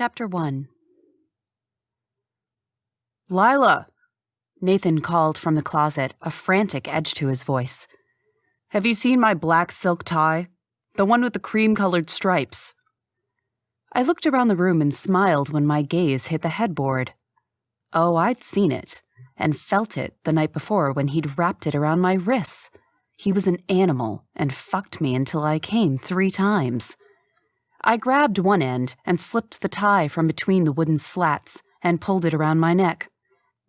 Chapter 1. "Lila!" Nathan called from the closet, a frantic edge to his voice. "Have you seen my black silk tie? The one with the cream-colored stripes?" I looked around the room and smiled when my gaze hit the headboard. Oh, I'd seen it, and felt it the night before when he'd wrapped it around my wrists. He was an animal and fucked me until I came 3 times. I grabbed one end and slipped the tie from between the wooden slats and pulled it around my neck.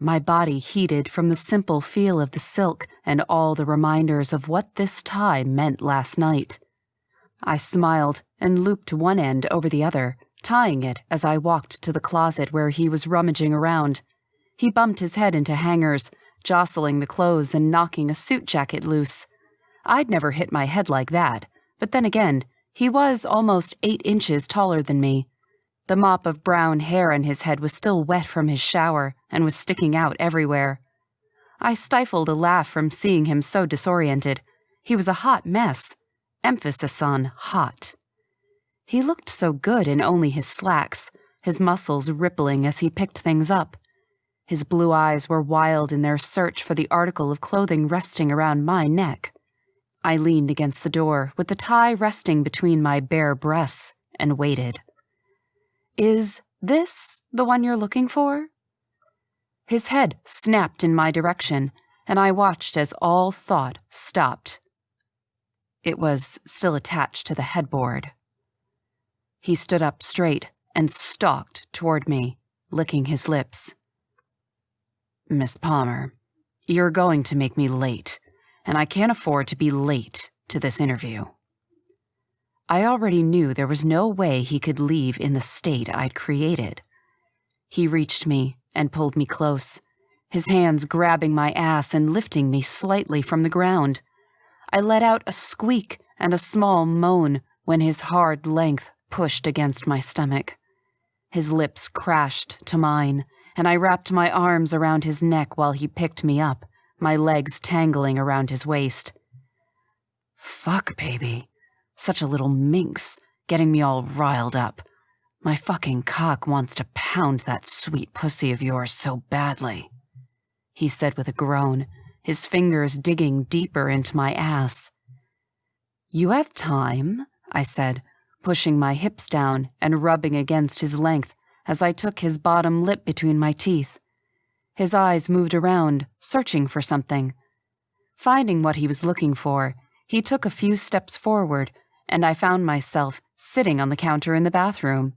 My body heated from the simple feel of the silk and all the reminders of what this tie meant last night. I smiled and looped one end over the other, tying it as I walked to the closet where he was rummaging around. He bumped his head into hangers, jostling the clothes and knocking a suit jacket loose. I'd never hit my head like that, but then again, he was almost 8 inches taller than me. The mop of brown hair on his head was still wet from his shower and was sticking out everywhere. I stifled a laugh from seeing him so disoriented. He was a hot mess. Emphasis on hot. He looked so good in only his slacks, his muscles rippling as he picked things up. His blue eyes were wild in their search for the article of clothing resting around my neck. I leaned against the door, with the tie resting between my bare breasts, and waited. "Is this the one you're looking for?" His head snapped in my direction, and I watched as all thought stopped. It was still attached to the headboard. He stood up straight and stalked toward me, licking his lips. "Miss Palmer, you're going to make me late, and I can't afford to be late to this interview." I already knew there was no way he could leave in the state I'd created. He reached me and pulled me close, his hands grabbing my ass and lifting me slightly from the ground. I let out a squeak and a small moan when his hard length pushed against my stomach. His lips crashed to mine, and I wrapped my arms around his neck while he picked me up, my legs tangling around his waist. "Fuck, baby. Such a little minx, getting me all riled up. My fucking cock wants to pound that sweet pussy of yours so badly," he said with a groan, his fingers digging deeper into my ass. "You have time," I said, pushing my hips down and rubbing against his length as I took his bottom lip between my teeth. His eyes moved around, searching for something. Finding what he was looking for, he took a few steps forward, and I found myself sitting on the counter in the bathroom.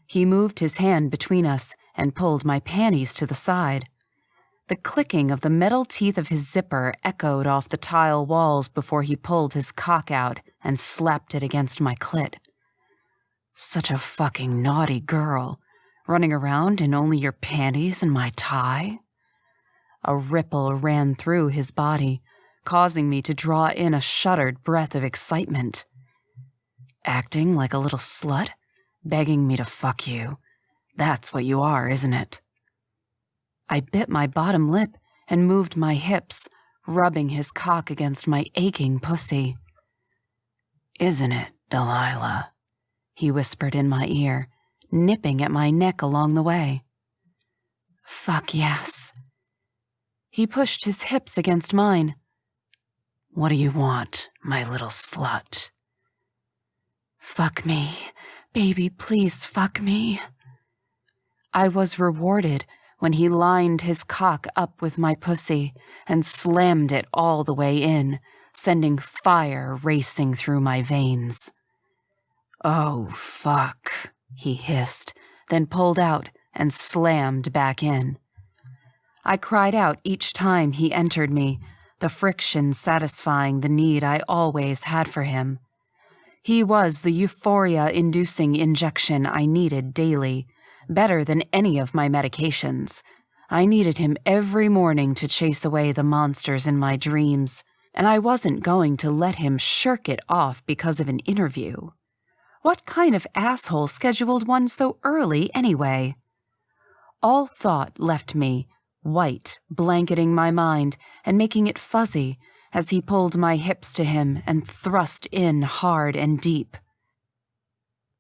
He moved his hand between us and pulled my panties to the side. The clicking of the metal teeth of his zipper echoed off the tile walls before he pulled his cock out and slapped it against my clit. "Such a fucking naughty girl, running around in only your panties and my tie?" A ripple ran through his body, causing me to draw in a shuddered breath of excitement. "Acting like a little slut? Begging me to fuck you. That's what you are, isn't it?" I bit my bottom lip and moved my hips, rubbing his cock against my aching pussy. "Isn't it, Delilah?" he whispered in my ear, nipping at my neck along the way. "Fuck yes." He pushed his hips against mine. "What do you want, my little slut?" "Fuck me. Baby, please fuck me." I was rewarded when he lined his cock up with my pussy and slammed it all the way in, sending fire racing through my veins. "Oh, fuck," he hissed, then pulled out and slammed back in. I cried out each time he entered me, the friction satisfying the need I always had for him. He was the euphoria-inducing injection I needed daily, better than any of my medications. I needed him every morning to chase away the monsters in my dreams, and I wasn't going to let him shirk it off because of an interview. What kind of asshole scheduled one so early anyway? All thought left me, white blanketing my mind and making it fuzzy as he pulled my hips to him and thrust in hard and deep.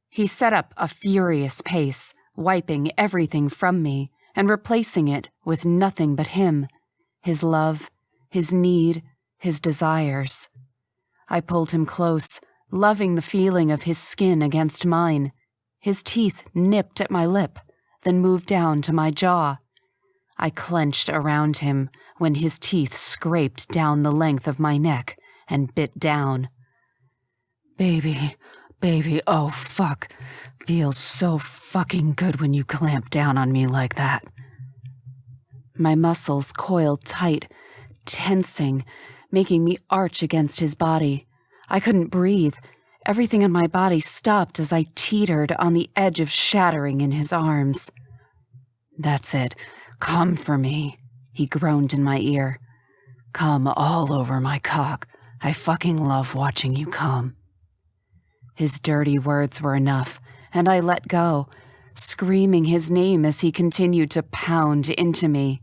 He set up a furious pace, wiping everything from me and replacing it with nothing but him, his love, his need, his desires. I pulled him close, loving the feeling of his skin against mine. His teeth nipped at my lip, then moved down to my jaw. I clenched around him when his teeth scraped down the length of my neck and bit down. Baby, oh fuck. Feels so fucking good when you clamp down on me like that. My muscles coiled tight, tensing, making me arch against his body. I couldn't breathe. Everything in my body stopped as I teetered on the edge of shattering in his arms. That's it. Come for me, he groaned in my ear. Come all over my cock. I fucking love watching you come. His dirty words were enough, and I let go, screaming his name as he continued to pound into me.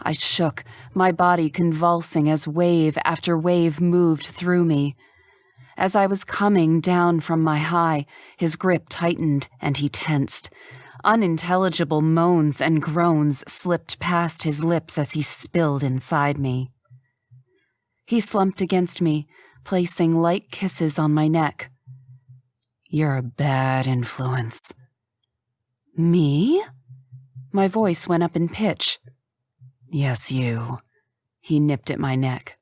I shook, my body convulsing as wave after wave moved through me. As I was coming down from my high, his grip tightened and he tensed. Unintelligible moans and groans slipped past his lips as he spilled inside me. He slumped against me, placing light kisses on my neck. You're a bad influence. Me? My voice went up in pitch. Yes, you. He nipped at my neck.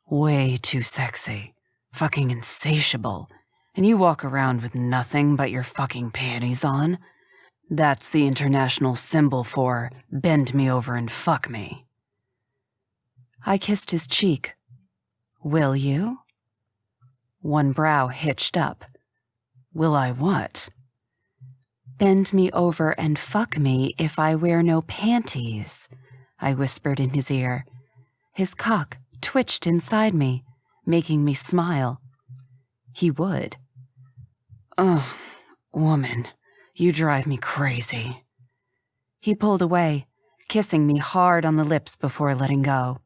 Way too sexy. Fucking insatiable. And you walk around with nothing but your fucking panties on? That's the international symbol for bend me over and fuck me. I kissed his cheek. Will you? One brow hitched up. Will I what? Bend me over and fuck me if I wear no panties, I whispered in his ear. His cock twitched inside me, making me smile. He would. Ugh, woman, you drive me crazy. He pulled away, kissing me hard on the lips before letting go.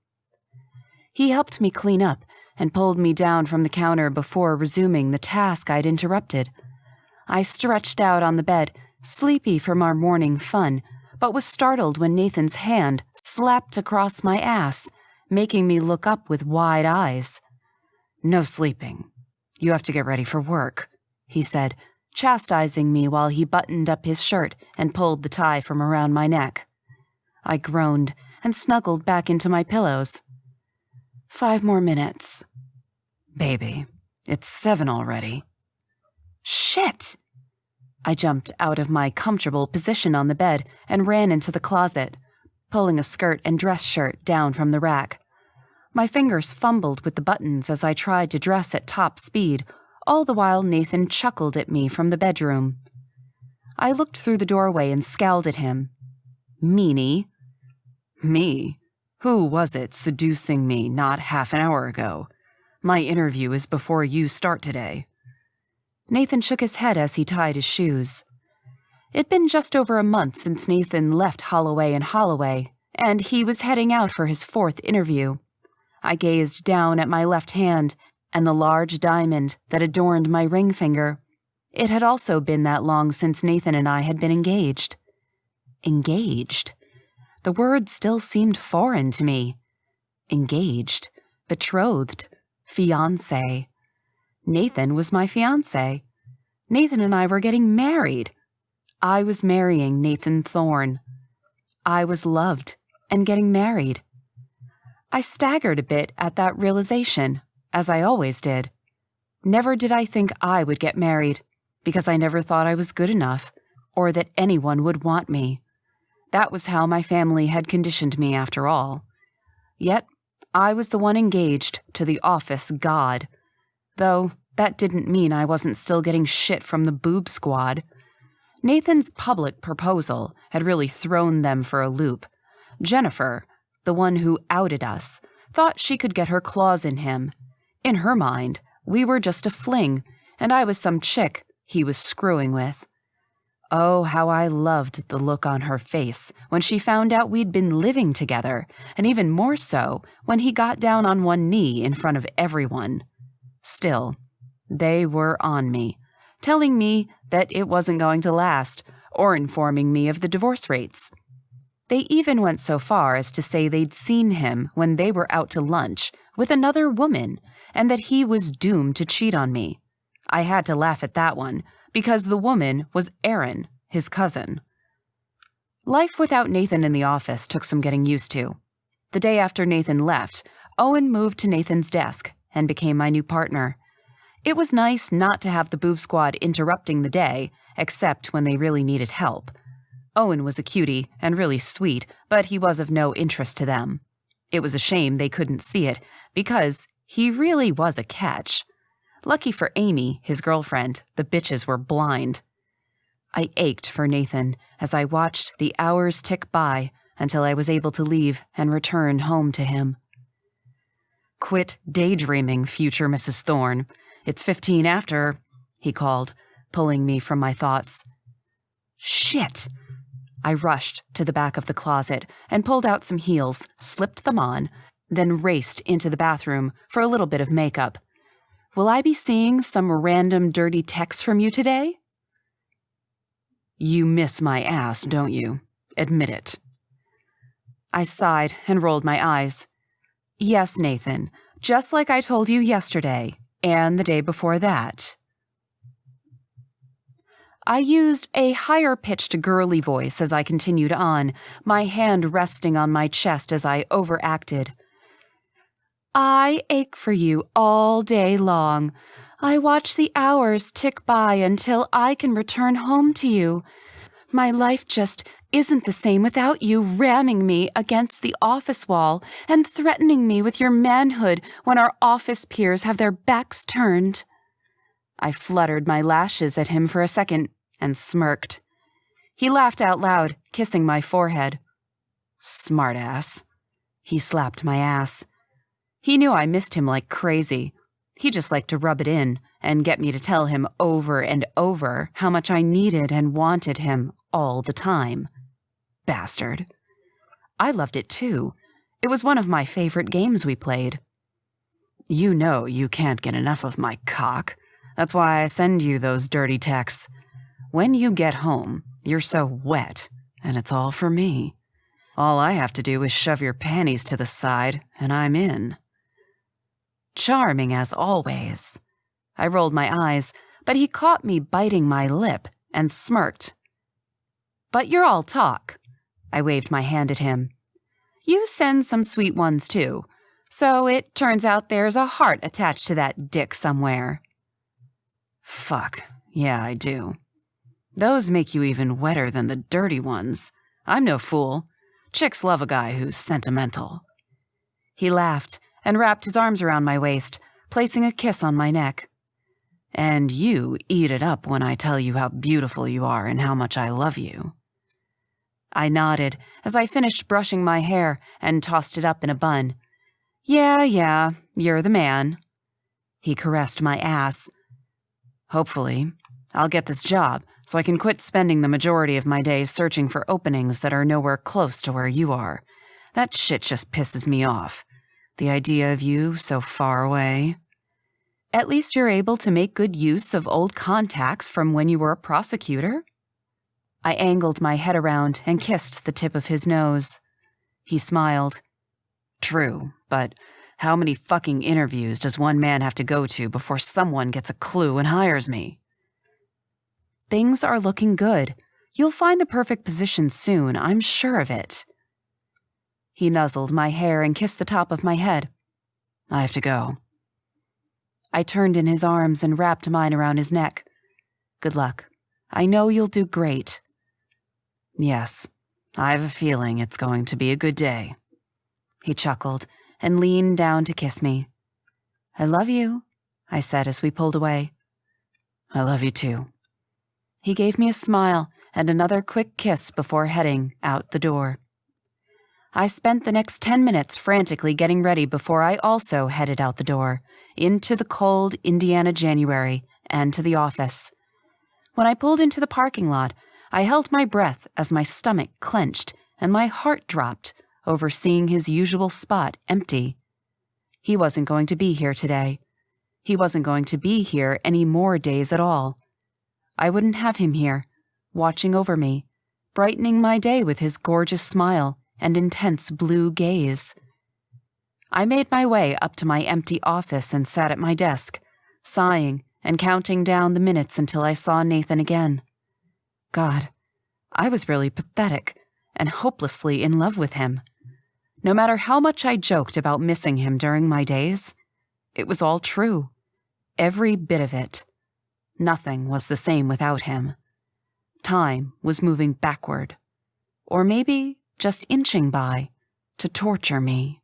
He helped me clean up and pulled me down from the counter before resuming the task I'd interrupted. I stretched out on the bed, sleepy from our morning fun, but was startled when Nathan's hand slapped across my ass, making me look up with wide eyes. No sleeping. You have to get ready for work, he said, chastising me while he buttoned up his shirt and pulled the tie from around my neck. I groaned and snuggled back into my pillows. 5 more minutes. Baby, it's 7 already. Shit! I jumped out of my comfortable position on the bed and ran into the closet, pulling a skirt and dress shirt down from the rack. My fingers fumbled with the buttons as I tried to dress at top speed, all the while Nathan chuckled at me from the bedroom. I looked through the doorway and scowled at him. Meanie. Me? Who was it seducing me not half an hour ago? My interview is before you start today. Nathan shook his head as he tied his shoes. It'd been just over a month since Nathan left Holloway & Holloway, and he was heading out for his 4th interview. I gazed down at my left hand and the large diamond that adorned my ring finger. It had also been that long since Nathan and I had been engaged. Engaged? The word still seemed foreign to me. Engaged, betrothed, fiancé. Nathan was my fiancé. Nathan and I were getting married. I was marrying Nathan Thorne. I was loved and getting married. I staggered a bit at that realization, as I always did. Never did I think I would get married, because I never thought I was good enough, or that anyone would want me. That was how my family had conditioned me after all. Yet, I was the one engaged to the office god. Though, that didn't mean I wasn't still getting shit from the boob squad. Nathan's public proposal had really thrown them for a loop. Jennifer, the one who outed us, thought she could get her claws in him. In her mind, we were just a fling, and I was some chick he was screwing with. Oh, how I loved the look on her face when she found out we'd been living together, and even more so when he got down on one knee in front of everyone. Still, they were on me, telling me that it wasn't going to last, or informing me of the divorce rates. They even went so far as to say they'd seen him when they were out to lunch with another woman, and that he was doomed to cheat on me. I had to laugh at that one, because the woman was Erin, his cousin. Life without Nathan in the office took some getting used to. The day after Nathan left, Owen moved to Nathan's desk and became my new partner. It was nice not to have the boob squad interrupting the day, except when they really needed help. Owen was a cutie and really sweet, but he was of no interest to them. It was a shame they couldn't see it, because he really was a catch. Lucky for Amy, his girlfriend, the bitches were blind. I ached for Nathan as I watched the hours tick by until I was able to leave and return home to him. "Quit daydreaming, future Mrs. Thorne. It's 15 after," he called, pulling me from my thoughts. Shit! I rushed to the back of the closet and pulled out some heels, slipped them on, then raced into the bathroom for a little bit of makeup. Will I be seeing some random dirty text from you today? You miss my ass, don't you? Admit it. I sighed and rolled my eyes. Yes, Nathan, just like I told you yesterday, and the day before that. I used a higher-pitched girly voice as I continued on, my hand resting on my chest as I overacted. I ache for you all day long. I watch the hours tick by until I can return home to you. My life just isn't the same without you ramming me against the office wall and threatening me with your manhood when our office peers have their backs turned. I fluttered my lashes at him for a second and smirked. He laughed out loud, kissing my forehead. Smartass. He slapped my ass. He knew I missed him like crazy. He just liked to rub it in and get me to tell him over and over how much I needed and wanted him all the time. Bastard. I loved it too. It was one of my favorite games we played. You know you can't get enough of my cock. That's why I send you those dirty texts. When you get home, you're so wet, and it's all for me. All I have to do is shove your panties to the side, and I'm in. Charming as always. I rolled my eyes, but he caught me biting my lip and smirked. But you're all talk. I waved my hand at him. You send some sweet ones too, so it turns out there's a heart attached to that dick somewhere. Fuck, yeah, I do. Those make you even wetter than the dirty ones. I'm no fool. Chicks love a guy who's sentimental. He laughed and wrapped his arms around my waist, placing a kiss on my neck. And you eat it up when I tell you how beautiful you are and how much I love you. I nodded as I finished brushing my hair and tossed it up in a bun. Yeah, you're the man. He caressed my ass. Hopefully, I'll get this job so I can quit spending the majority of my days searching for openings that are nowhere close to where you are. That shit just pisses me off. The idea of you so far away. At least you're able to make good use of old contacts from when you were a prosecutor. I angled my head around and kissed the tip of his nose. He smiled. True, but how many fucking interviews does one man have to go to before someone gets a clue and hires me? Things are looking good. You'll find the perfect position soon, I'm sure of it. He nuzzled my hair and kissed the top of my head. I have to go. I turned in his arms and wrapped mine around his neck. Good luck. I know you'll do great. Yes, I have a feeling it's going to be a good day. He chuckled and leaned down to kiss me. I love you, I said as we pulled away. I love you too. He gave me a smile and another quick kiss before heading out the door. I spent the next 10 minutes frantically getting ready before I also headed out the door, into the cold Indiana January, and to the office. When I pulled into the parking lot, I held my breath as my stomach clenched and my heart dropped over seeing his usual spot empty. He wasn't going to be here today. He wasn't going to be here any more days at all. I wouldn't have him here. watching over me, brightening my day with his gorgeous smile and intense blue gaze. I made my way up to my empty office and sat at my desk, sighing and counting down the minutes until I saw Nathan again. God, I was really pathetic and hopelessly in love with him. No matter how much I joked about missing him during my days, it was all true. Every bit of it. Nothing was the same without him. Time was moving backward, or maybe just inching by to torture me.